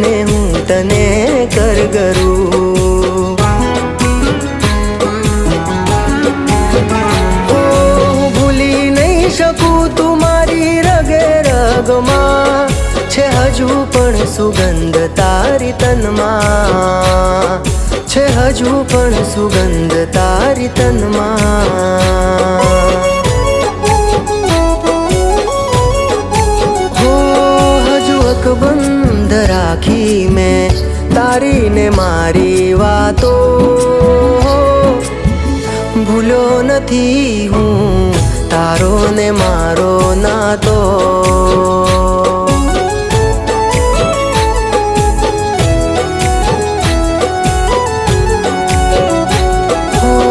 ને હું તને કરગરું। હું ભૂલી નહીં શકું તું મારી રગે રગમાં છે, હજુ પણ સુગંધ તારી તનમાં છે, હજુ પણ સુગંધ તારી તનમાં। બંધ રાખી મેં તારી ને મારી વાતો, ભૂલ્યો નથી હું તારો ને મારો નાતો।